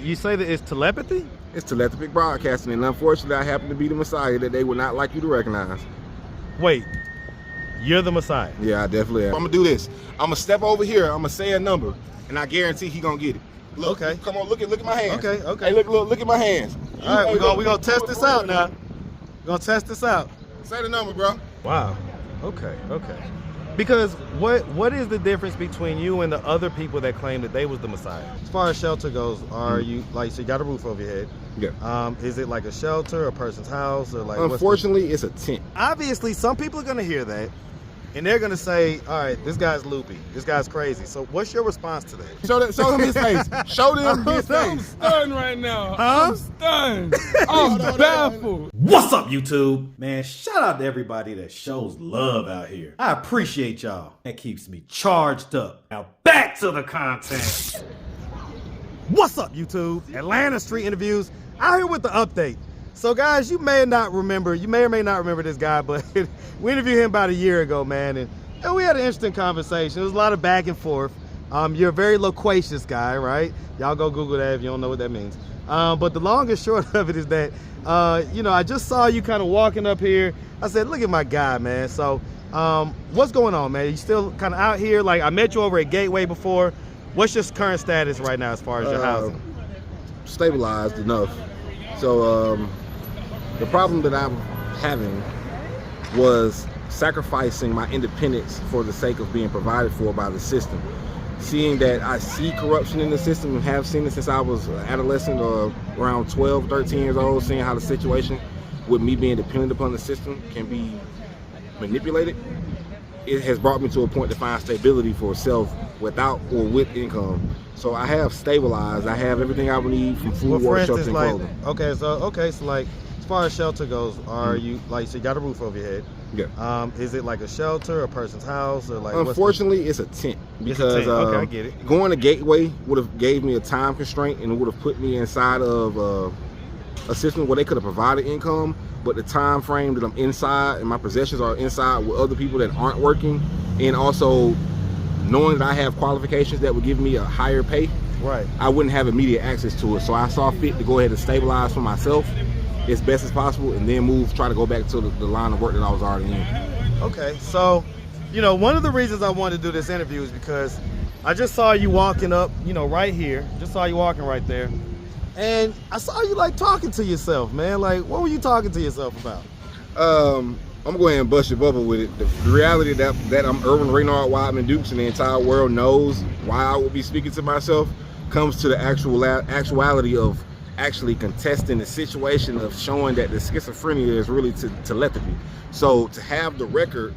you say that it's telepathy? It's telepathy broadcasting, and unfortunately, I happen to be the Messiah that they would not like you to recognize. Wait, you're the Messiah? Yeah, I definitely am. I'm gonna do this. I'm gonna step over here. I'm gonna say a number, and I guarantee he gonna get it. Look, okay. Come on, look at my hands. Okay. Hey, look at my hands. All right, we're gonna test this out now. We're gonna test this out. Say the number, bro. Wow. Okay. Because what is the difference between you and the other people that claim that they was the Messiah? As far as shelter goes, are you like, so you got a roof over your head? Yeah. Is it like a shelter, a person's house, or like? Unfortunately, it's a tent. Obviously, some people are gonna hear that, and they're gonna say, "All right, this guy's loopy. This guy's crazy." So, what's your response to that? Show him his face. Show them his I'm face. stunned right now. Huh? I'm stunned. I'm baffled. What's up, YouTube? Man, shout out to everybody that shows love out here. I appreciate y'all. That keeps me charged up. Now back to the content. What's up, YouTube? Atlanta Street Interviews out here with the update. So guys, you may or may not remember this guy, but we interviewed him about a year ago, man, and we had an interesting conversation. There was a lot of back and forth. You're a very loquacious guy, right? Y'all go Google that if you don't know what that means. But the long and short of it is that, I just saw you kind of walking up here. I said, look at my guy, man. So what's going on, man? You still kind of out here? Like, I met you over at Gateway before. What's your current status right now as far as your housing? Stabilized enough. So the problem that I'm having was sacrificing my independence for the sake of being provided for by the system. Seeing that I see corruption in the system and have seen it since I was an adolescent or around 12, 13 years old, seeing how the situation with me being dependent upon the system can be manipulated, it has brought me to a point to find stability for self without or with income. So I have stabilized. I have everything I would need from food, water, shelter, and clothing. Okay, so like, as far as shelter goes, are you like, so you got a roof over your head? Yeah. Is it like a shelter, a person's house, or like? Unfortunately, it's a tent because okay, I get it. Going to Gateway would have gave me a time constraint and it would have put me inside of a system where they could have provided income, but the time frame that I'm inside and my possessions are inside with other people that aren't working, and also knowing that I have qualifications that would give me a higher pay, right? I wouldn't have immediate access to it. So I saw fit to go ahead and stabilize for myself as best as possible, and then try to go back to the line of work that I was already in. Okay, so, one of the reasons I wanted to do this interview is because I just saw you walking up, right here. Just saw you walking right there. And I saw you, like, talking to yourself, man. Like, what were you talking to yourself about? I'm going to go ahead and bust your bubble with it. The reality that I'm Irwin Raynard Wideman Dukes and the entire world knows why I would be speaking to myself comes to the actuality of actually contesting the situation of showing that the schizophrenia is really telepathy. So to have the record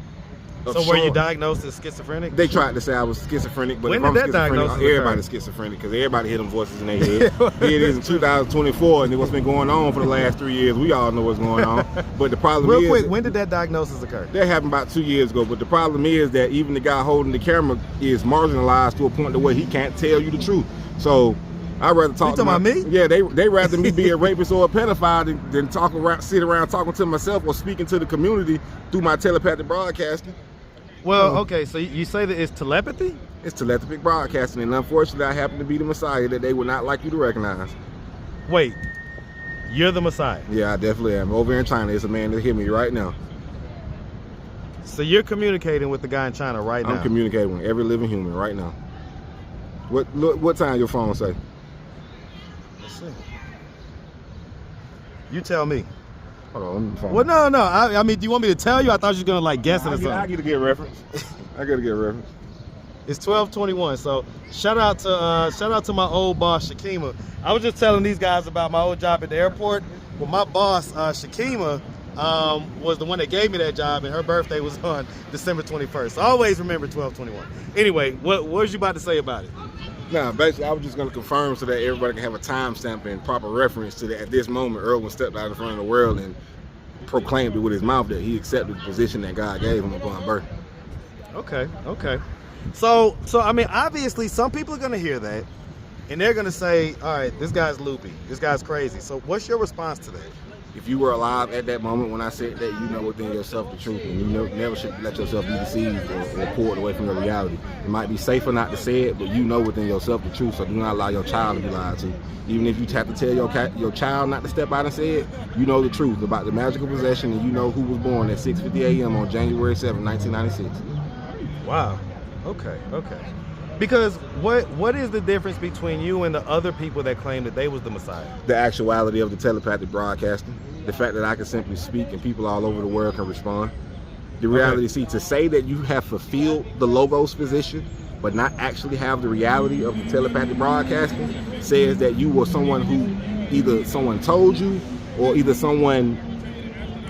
of So were you diagnosed as schizophrenic? They tried to say I was schizophrenic, but when if I'm did that schizophrenic, diagnosis everybody's schizophrenic because everybody hear them voices in their head. Here it is in 2024, and what's been going on for the last 3 years, we all know what's going on. But the problem Real quick, when did that diagnosis occur? That happened about 2 years ago, but the problem is that even the guy holding the camera is marginalized to a point to where he can't tell you the truth. So I'd rather talk to me? Yeah, they rather me be a rapist or a pedophile than sit around talking to myself or speaking to the community through my telepathic broadcasting. Well, okay, so you say that it's telepathy? It's telepathic broadcasting, and unfortunately, I happen to be the Messiah that they would not like you to recognize. Wait, you're the Messiah? Yeah, I definitely am. Over in China, there's a man that hear me right now. So you're communicating with the guy in China right now? I'm communicating with every living human right now. What time your phone say? Let's see. You tell me. Hold on. Well, no. I mean, do you want me to tell you? I thought you was gonna like guess it or something. I get to get a reference. I got to get a reference. It's 12:21. So shout out to my old boss Shakima. I was just telling these guys about my old job at the airport. Well, my boss Shakima was the one that gave me that job, and her birthday was on December 21st. So I always remember 12:21. Anyway, what was you about to say about it? Nah, basically, I was just going to confirm so that everybody can have a timestamp and proper reference to that. At this moment, Irwin stepped out in front of the world and proclaimed it with his mouth that he accepted the position that God gave him upon birth. Okay. So I mean, obviously, some people are going to hear that, and they're going to say, all right, this guy's loopy. This guy's crazy. So what's your response to that? If you were alive at that moment when I said that, you know within yourself the truth, and you never should let yourself be deceived or pulled away from the reality. It might be safer not to say it, but you know within yourself the truth, so do not allow your child to be lied to. Even if you have to tell your child not to step out and say it, you know the truth about the magical possession, and you know who was born at 6:50 a.m. on January 7, 1996. Wow. Okay. Because what is the difference between you and the other people that claim that they was the Messiah? The actuality of the telepathic broadcasting, the fact that I can simply speak and people all over the world can respond. The reality, see, to say that you have fulfilled the Logos position, but not actually have the reality of the telepathic broadcasting, says that you were someone who either someone told you or either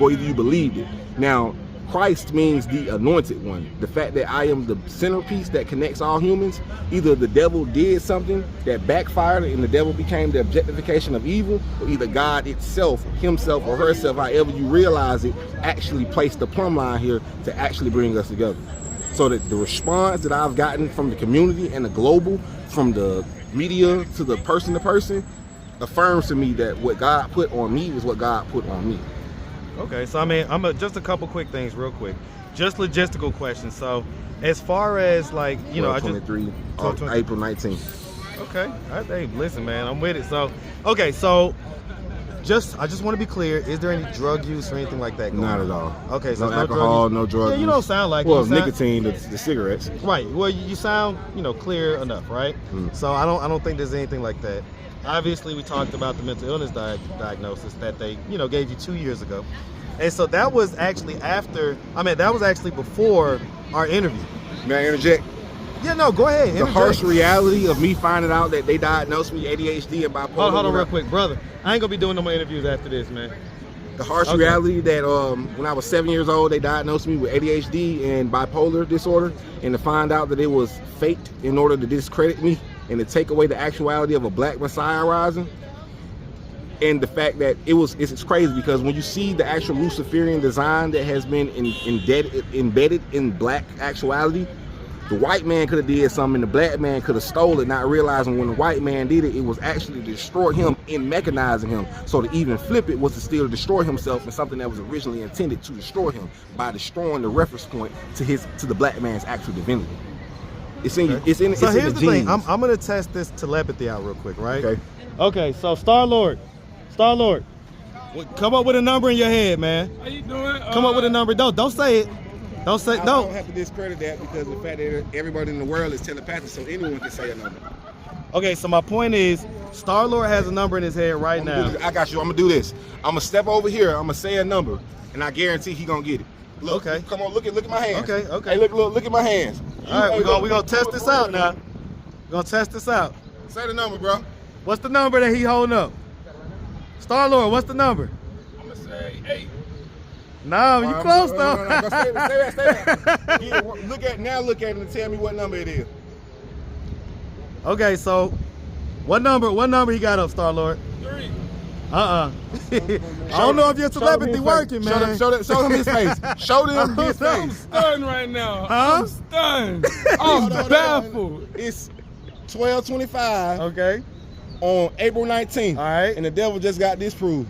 you believed it. Now, Christ means the anointed one. The fact that I am the centerpiece that connects all humans, either the devil did something that backfired and the devil became the objectification of evil, or either God itself, himself or herself, however you realize it, actually placed the plumb line here to actually bring us together. So that the response that I've gotten from the community and the global, from the media to the person to person, affirms to me that what God put on me is what God put on me. Okay, so I mean, just a couple quick things real quick. Just logistical questions. So as far as like, you know, 23, April 19th. Okay, all right, hey, listen, man, I'm with it. So, okay, so I just want to be clear, is there any drug use or anything like that going Not on? at all. Okay, so no alcohol, drug no drug use. use. You don't sound like well, it. nicotine, the cigarettes. Right. Well, you sound, clear enough, right? So I don't think there's anything like that. Obviously, we talked about the mental illness diagnosis that they, gave you 2 years ago. And so that was actually before our interview. May I interject? Yeah, no, go ahead. The harsh reality of me finding out that they diagnosed me ADHD and bipolar. Hold on real quick, brother. I ain't gonna be doing no more interviews after this, man. The harsh reality that when I was 7 years old, they diagnosed me with ADHD and bipolar disorder, and to find out that it was faked in order to discredit me and to take away the actuality of a black messiah rising. And the fact that it's crazy because when you see the actual Luciferian design that has been embedded in black actuality, the white man could have did something and the black man could have stole it, not realizing when the white man did it, it was actually to destroy him in mechanizing him. So to even flip it was to still destroy himself in something that was originally intended to destroy him by destroying the reference point to the black man's actual divinity. It's in okay. it's in so it's here's in the the genes. thing. I'm gonna test this telepathy out real quick, right? Okay. Okay, so Star Lord, come up with a number in your head, man. How you doing? Come up with a number. Don't say it. Don't say I no. don't have to discredit that because the fact that everybody in the world is telepathic, so anyone can say a number. Okay, so my point is, Star Lord has a number in his head right now. I got you. I'm gonna do this. I'm gonna step over here. I'm gonna say a number, and I guarantee he gonna get it. Look, okay. Come on, look at my hands. Okay. Hey, look at my hands. All right, we're gonna test this out now. We're gonna test this out. Say the number, bro. What's the number that he holding up? Star Lord, what's the number? I'm gonna say 8. No, you close though. No. Stay that. Yeah, look at it and tell me what number it is. Okay, so what number he got up, Star Lord? 3. I don't know if your telepathy working, man. Show him his face. Show them his I'm face. stunned right now. Huh? I'm stunned. I'm baffled. It's 12:25 Okay. on April 19th. All right. And the devil just got disproved.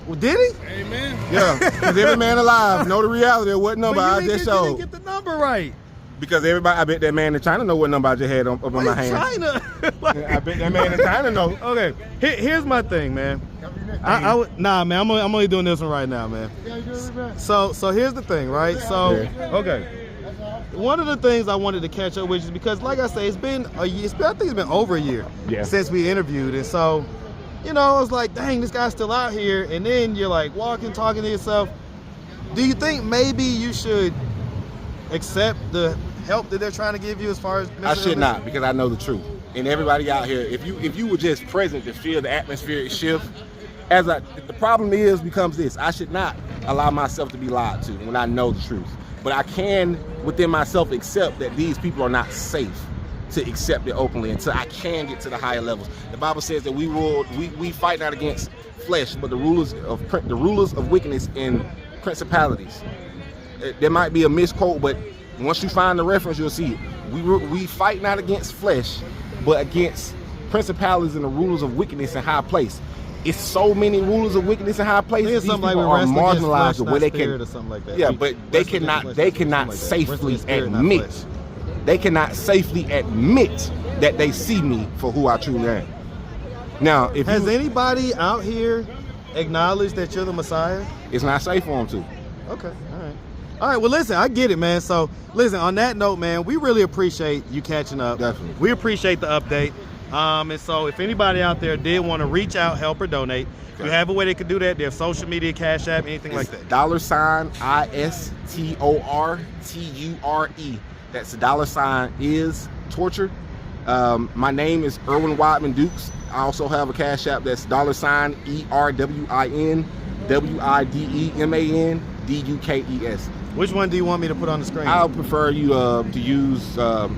Well, did he? Amen. Yeah, because every man alive know the reality of what number I just You showed. didn't get the number right. Because everybody, I bet that man in China know what number I just had up on my hand. China. I bet that man in China know. Okay, here's my thing, man. Nah, man, I'm only doing this one right now, man. So here's the thing, right? So, okay. One of the things I wanted to catch up with is because, like I say, it's been a year. I think it's been over a year since we interviewed, and so, I was like, dang, this guy's still out here. And then you're like walking, talking to yourself. Do you think maybe you should accept the help that they're trying to give you as far as I should not, because I know the truth. And everybody out here, if you were just present to feel the atmospheric shift, the problem becomes this: I should not allow myself to be lied to when I know the truth. But I can, within myself, accept that these people are not safe to accept it openly until I can get to the higher levels. The Bible says that we fight not against flesh, but the rulers of wickedness and principalities. There might be a misquote, but once you find the reference, you'll see it. We fight not against flesh, but against principalities and the rulers of wickedness in high place. it's so many rulers of wickedness in high places. It's These something like people we are wrestle against marginalized flesh, the way not they spirit can. or something like that. Yeah, We but they wrestle against cannot. flesh, They something cannot like that. safely Wrestle against spirit, not admit. flesh. They cannot safely admit that they see me for who I truly am. Now, if Has you, anybody out here acknowledged that you're the Messiah? it's not safe for them to. Okay, all right. All right, well, listen, I get it, man. So, listen, on that note, man, we really appreciate you catching up. Definitely. We appreciate the update. And so if anybody out there did want to reach out, help, or donate, you have a way they could do that. They have social media, Cash App, anything like that. $ISTORTURE. That's the is torture. My name is Erwin Wideman Dukes. I also have a Cash App that's $ERWINWIDEMANDUKES. Which one do you want me to put on the screen? I would prefer you to use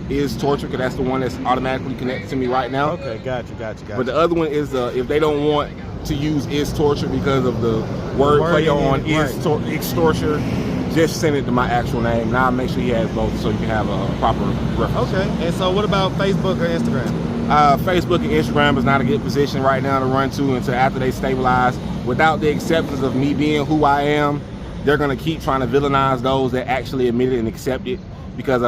is torture, because that's the one that's automatically connected to me right now. Okay, gotcha. But the other one is if they don't want to use is torture because of the wordplay on extorture, just send it to my actual name. Now I'll make sure he has both so you can have a proper reference. Okay, and so what about Facebook or Instagram? Facebook and Instagram is not a good position right now to run to until after they stabilize. Without the acceptance of me being who I am, they're going to keep trying to villainize those that actually admit it and accept it, because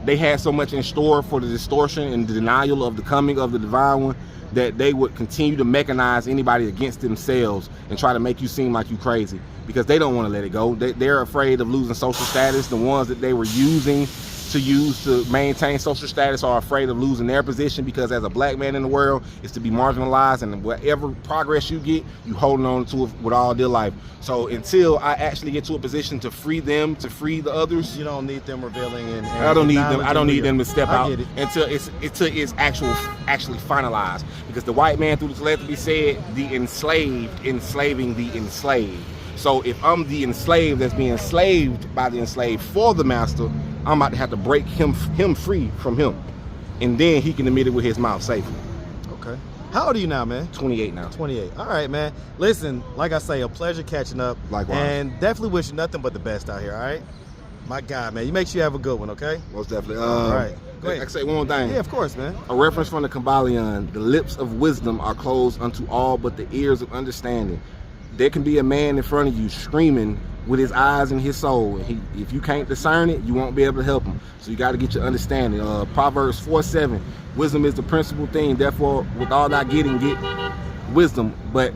they had so much in store for the distortion and the denial of the coming of the divine one that they would continue to mechanize anybody against themselves and try to make you seem like you crazy, because they don't want to let it go. They're afraid of losing social status. The ones that they were using to maintain social status are afraid of losing their position, because as a black man in the world, it's to be marginalized, and whatever progress you get, you holding on to it with all their life. So until I actually get to a position to free them, to free the others, You don't need them revealing and I don't need them. I don't need them to step I out get it. until it's actually finalized. Because the white man through the telepathy said the enslaved enslaving the enslaved. So if I'm the enslaved that's being enslaved by the enslaved for the master, I'm about to have to break him free from him, and then he can admit it with his mouth safely. Okay. How old are you now, man? 28 now. 28. All right, man. Listen, like I say, a pleasure catching up. Likewise. And definitely wish you nothing but the best out here, all right? My God, man. You make sure you have a good one, okay? Most definitely. All right. Go I ahead. can say one more thing. Yeah, of course, man. A reference from the Kabbalion: the lips of wisdom are closed unto all but the ears of understanding. There can be a man in front of you screaming with his eyes and his soul. And if you can't discern it, you won't be able to help him. So you got to get your understanding. Proverbs 4:7, wisdom is the principal thing. Therefore, with all thy getting, get wisdom. But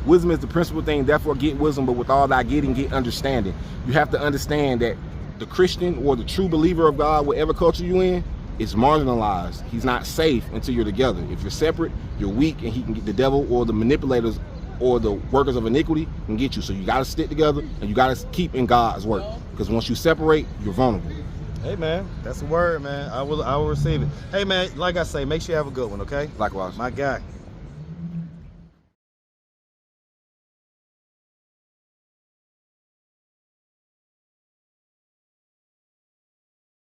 wisdom is the principal thing. Therefore, get wisdom. But with all thy getting, get understanding. You have to understand that the Christian or the true believer of God, whatever culture you in, is marginalized. He's not safe until you're together. If you're separate, you're weak, and he can get the devil or the manipulators or the workers of iniquity can get you. So you got to stick together, and you got to keep in God's work, because once you separate, you're vulnerable. Hey, man. That's a word, man. I will receive it. Hey, man, like I say, make sure you have a good one, okay? Likewise. My guy.